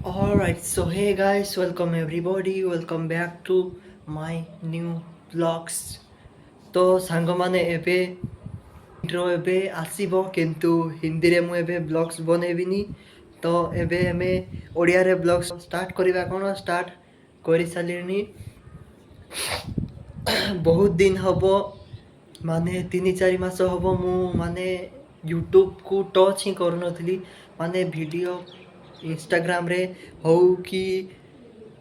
Alright, so hey guys, welcome everybody, welcome back to my new vlogs. तो ସାଙ୍ଗମାନେ ଏବେ intro ଏବେ ଆସିବ କିନ୍ତୁ ହିନ୍ଦୀରେ ମୁଁ ଏବେ ବ୍ଲଗ୍ସ ବନେଇବିନି। ତ ଏବେ ଆମେ ଓଡ଼ିଆରେ ବ୍ଲଗ୍ସ ଷ୍ଟାର୍ଟ କରିବା କ'ଣ ଷ୍ଟାର୍ଟ କରିସାରିଲିଣି। ବହୁତ ଦିନ ହେବ ମାନେ 3-4 ମାସ ହେବ ମୁଁ ମାନେ ୟୁଟ୍ୟୁବକୁ ଟଚ୍ ହିଁ କରୁନଥିଲି। ମାନେ ଭିଡ଼ିଓ ଇନଷ୍ଟାଗ୍ରାମରେ ହଉ କି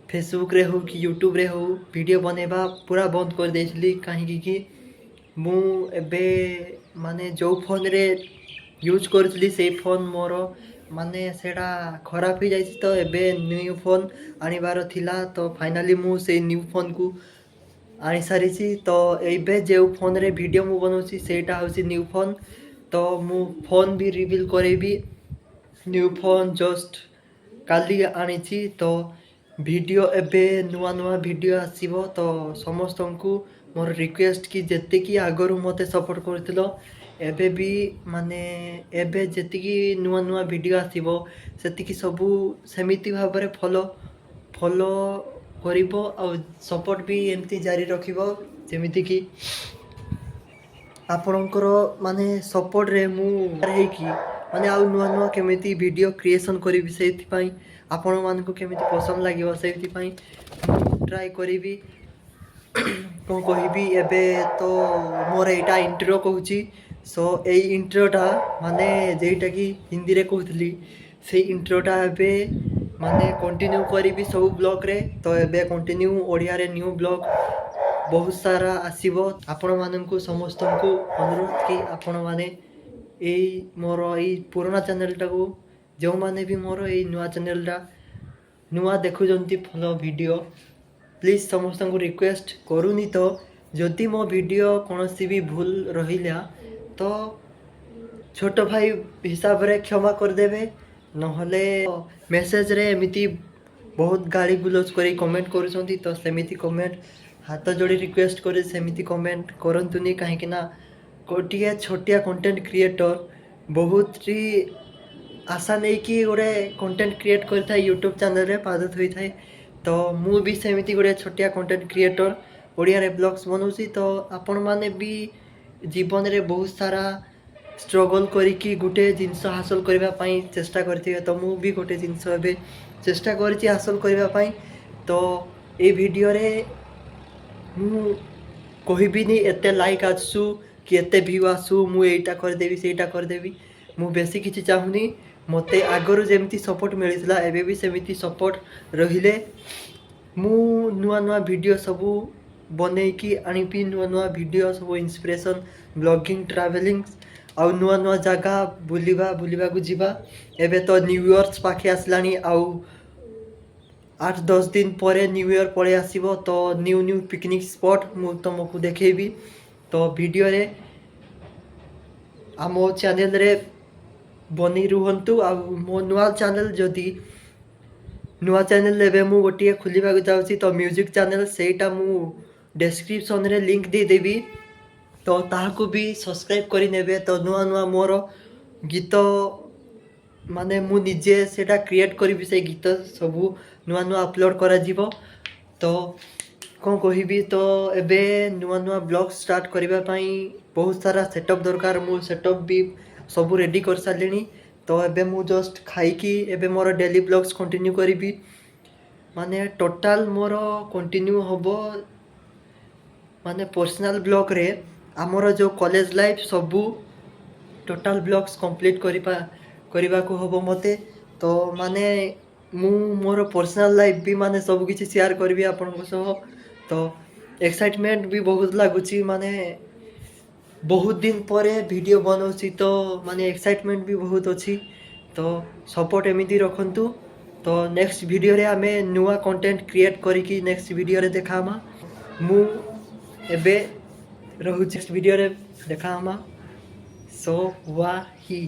ଫେସବୁକରେ ହଉ କି ୟୁଟ୍ୟୁବରେ ହଉ ଭିଡ଼ିଓ ବନେଇବା ପୁରା ବନ୍ଦ କରିଦେଇଥିଲି। କାହିଁକି ମୁଁ ଏବେ ମାନେ ଯେଉଁ ଫୋନ୍ରେ ୟୁଜ୍ କରୁଥିଲି ସେଇ ଫୋନ୍ ମୋର ମାନେ ସେଇଟା ଖରାପ ହେଇଯାଇଛି। ତ ଏବେ ନ୍ୟୁ ଫୋନ୍ ଆଣିବାର ଥିଲା। ତ ଫାଇନାଲି ମୁଁ ସେଇ ନ୍ୟୁ ଫୋନ୍କୁ ଆଣିସାରିଛି। ତ ଏବେ ଯେଉଁ ଫୋନ୍ରେ ଭିଡ଼ିଓ ମୁଁ ବନାଉଛି ସେଇଟା ହେଉଛି ନ୍ୟୁ ଫୋନ୍। ତ ମୁଁ ଫୋନ୍ ବି ରିଭିଲ୍ କରେଇବି। ନ୍ୟୁ ଫୋନ୍ ଜଷ୍ଟ କାଲି ଆଣିଛି। ତ ଭିଡ଼ିଓ ଏବେ ନୂଆ ଭିଡ଼ିଓ ଆସିବ। ତ ସମସ୍ତଙ୍କୁ ମୋର ରିକ୍ୱେଷ୍ଟ କି ଯେତିକି ଆଗରୁ ମୋତେ ସପୋର୍ଟ କରୁଥିଲ ଏବେ ବି ମାନେ ଏବେ ଯେତିକି ନୂଆ ଭିଡ଼ିଓ ଆସିବ ସେତିକି ସବୁ ସେମିତି ଭାବରେ ଫଲୋ କରିବ ଆଉ ସପୋର୍ଟ ବି ଏମିତି ଜାରି ରଖିବ। ଯେମିତିକି ଆପଣଙ୍କର ମାନେ ସପୋର୍ଟରେ ମୁଁ ହେଇକି ମାନେ ଆଉ ନୂଆ କେମିତି ଭିଡ଼ିଓ କ୍ରିଏସନ୍ କରିବି, ସେଇଥିପାଇଁ ଆପଣମାନଙ୍କୁ କେମିତି ପସନ୍ଦ ଲାଗିବ ସେଇଥିପାଇଁ ମୁଁ ଟ୍ରାଏ କରିବି। କ'ଣ କହିବି ଏବେ ତ ମୋର ଏଇଟା ଇଣ୍ଟ୍ରୋ କହୁଛି। ସୋ ଏଇ ଇଣ୍ଟ୍ରୋଟା ମାନେ ଯେଉଁଟାକି ହିନ୍ଦୀରେ କହୁଥିଲି ସେଇ ଇଣ୍ଟ୍ରୋଟା ଏବେ ମାନେ କଣ୍ଟିନ୍ୟୁ କରିବି ସବୁ ବ୍ଲଗ୍ରେ। ତ ଏବେ କଣ୍ଟିନ୍ୟୁ ଓଡ଼ିଆରେ ନ୍ୟୁ ବ୍ଲଗ୍ ବହୁତ ସାରା ଆସିବ। ଆପଣମାନଙ୍କୁ ସମସ୍ତଙ୍କୁ ଅନୁରୋଧ କି ଆପଣମାନେ ଏଇ ମୋର ଏଇ ପୁରୁଣା ଚ୍ୟାନେଲଟାକୁ ଯେଉଁମାନେ ବି ମୋର ଏଇ ନୂଆ ଚ୍ୟାନେଲଟା ନୂଆ ଦେଖୁଛନ୍ତି ଭଲ ଭିଡ଼ିଓ, ପ୍ଲିଜ୍ ସମସ୍ତଙ୍କୁ ରିକ୍ୱେଷ୍ଟ କରୁନି। ତ ଯଦି ମୋ ଭିଡ଼ିଓ କୌଣସି ବି ଭୁଲ ରହିଲା ତ ଛୋଟ ଭାଇ ହିସାବରେ କ୍ଷମା କରିଦେବେ। ନହେଲେ ମେସେଜରେ ଏମିତି ବହୁତ ଗାଳି ଗୁଲଜ କରି କମେଣ୍ଟ କରୁଛନ୍ତି। ତ ସେମିତି କମେଣ୍ଟ ହାତ ଯୋଡ଼ି ରିକ୍ୱେଷ୍ଟ କରି ସେମିତି କମେଣ୍ଟ କରନ୍ତୁନି। କାହିଁକିନା ଗୋଟିଏ ଛୋଟିଆ କଣ୍ଟେଣ୍ଟ କ୍ରିଏଟର ବହୁତଟି ଆଶା ନେଇକି ଗୋଟେ କଣ୍ଟେଣ୍ଟ କ୍ରିଏଟ୍ କରିଥାଏ ୟୁଟ୍ୟୁବ୍ ଚ୍ୟାନେଲରେ ପାଦ ଧୋଇଥାଏ। ତ ମୁଁ ବି ସେମିତି ଗୋଟେ ଛୋଟିଆ କଣ୍ଟେଣ୍ଟ କ୍ରିଏଟର ଓଡ଼ିଆରେ ବ୍ଲଗ୍ସ ବନାଉଛି। ତ ଆପଣମାନେ ବି ଜୀବନରେ ବହୁତ ସାରା ଷ୍ଟ୍ରଗଲ୍ କରିକି ଗୋଟେ ଜିନିଷ ହାସଲ କରିବା ପାଇଁ ଚେଷ୍ଟା କରିଥିବେ। ତ ମୁଁ ବି ଗୋଟେ ଜିନିଷ ଏବେ ଚେଷ୍ଟା କରିଛି ହାସଲ କରିବା ପାଇଁ। ତ ଏଇ ଭିଡ଼ିଓରେ ମୁଁ କହିବିନି ଏତେ ଲାଇକ୍ ଆସୁ କି ଏତେ ଭିୟୁ ଆସୁ, ମୁଁ ଏଇଟା କରିଦେବି ସେଇଟା କରିଦେବି। ମୁଁ ବେଶୀ କିଛି ଚାହୁଁନି। ମୋତେ ଆଗରୁ ଯେମିତି ସପୋର୍ଟ ମିଳିଥିଲା ଏବେ ବି ସେମିତି ସପୋର୍ଟ ରହିଲେ ମୁଁ ନୂଆ ଭିଡ଼ିଓ ସବୁ ବନେଇକି ଆଣିବି। ନୂଆ ଭିଡ଼ିଓ ସବୁ ଇନ୍ସପିରେସନ୍ ବ୍ଲଗିଂ ଟ୍ରାଭେଲିଂ ଆଉ ନୂଆ ଜାଗା ବୁଲିବାକୁ ଯିବା। ଏବେ ତ ନ୍ୟୁ ଇୟର୍ସ ପାଖେ ଆସିଲାଣି। ଆଉ 8-10 ଦିନ ପରେ ନ୍ୟୁ ଇୟର୍ ପଳେଇ ଆସିବ। ତ ନ୍ୟୁ ପିକନିକ୍ ସ୍ପଟ୍ ମୁଁ ତୁମକୁ ଦେଖେଇବି। ତ ଭିଡ଼ିଓରେ ଆମ ଚ୍ୟାନେଲରେ ବନେଇ ରୁହନ୍ତୁ। ଆଉ ମୋ ନୂଆ ଚ୍ୟାନେଲ ଏବେ ମୁଁ ଗୋଟିଏ ଖୋଲିବାକୁ ଯାଉଛି। ତ ମ୍ୟୁଜିକ୍ ଚ୍ୟାନେଲ ସେଇଟା ମୁଁ ଡେସ୍କ୍ରିପସନ୍ରେ ଲିଙ୍କ୍ ଦେଇଦେବି। ତ ତାହାକୁ ବି ସବସ୍କ୍ରାଇବ୍ କରିନେବେ। ତ ନୂଆ ମୋର ଗୀତ ମାନେ ମୁଁ ନିଜେ ସେଇଟା କ୍ରିଏଟ୍ କରିବି। ସେଇ ଗୀତ ସବୁ ନୂଆ ଅପଲୋଡ଼ କରାଯିବ। ତ କ'ଣ କହିବି, ତ ଏବେ ନୂଆ ବ୍ଲଗ୍ ଷ୍ଟାର୍ଟ କରିବା ପାଇଁ ବହୁତ ସାରା ସେଟଅପ୍ ଦରକାର। ମୁଁ ସେଟଅପ୍ ବି ସବୁ ରେଡ଼ି କରିସାରିଲିଣି। ତ ଏବେ ମୁଁ ଜଷ୍ଟ ଖାଇକି ଏବେ ମୋର ଡେଲି ବ୍ଲଗ୍ସ କଣ୍ଟିନ୍ୟୁ କରିବି। ମାନେ ଟୋଟାଲ୍ ମୋର କଣ୍ଟିନ୍ୟୁ ହେବ ମାନେ ପର୍ସନାଲ୍ ବ୍ଲଗ୍ରେ ଆମର ଯେଉଁ କଲେଜ ଲାଇଫ୍ ସବୁ ଟୋଟାଲ୍ ବ୍ଲଗ୍ସ କମ୍ପ୍ଲିଟ୍ କରିବାକୁ ହେବ ମୋତେ। ତ ମାନେ ମୁଁ ମୋର ପର୍ସନାଲ୍ ଲାଇଫ୍ ବି ମାନେ ସବୁକିଛି ସେୟାର କରିବି ଆପଣଙ୍କ ସହ। ତ ଏକ୍ସାଇଟମେଣ୍ଟ ବି ବହୁତ ଲାଗୁଛି। ମାନେ ବହୁତ ଦିନ ପରେ ଭିଡ଼ିଓ ବନାଉଛି ତ ମାନେ ଏକ୍ସାଇଟମେଣ୍ଟ ବି ବହୁତ ଅଛି। ତ ସପୋର୍ଟ ଏମିତି ରଖନ୍ତୁ। ତ ନେକ୍ସଟ ଭିଡ଼ିଓରେ ଆମେ ନୂଆ କଣ୍ଟେଣ୍ଟ କ୍ରିଏଟ୍ କରିକି ନେକ୍ସଟ ଭିଡ଼ିଓରେ ଦେଖା ହେବା। ମୁଁ ଏବେ ରହୁଛି, ନେକ୍ସଟ ଭିଡ଼ିଓରେ ଦେଖା ହେବା। ସୋ ୱାହି।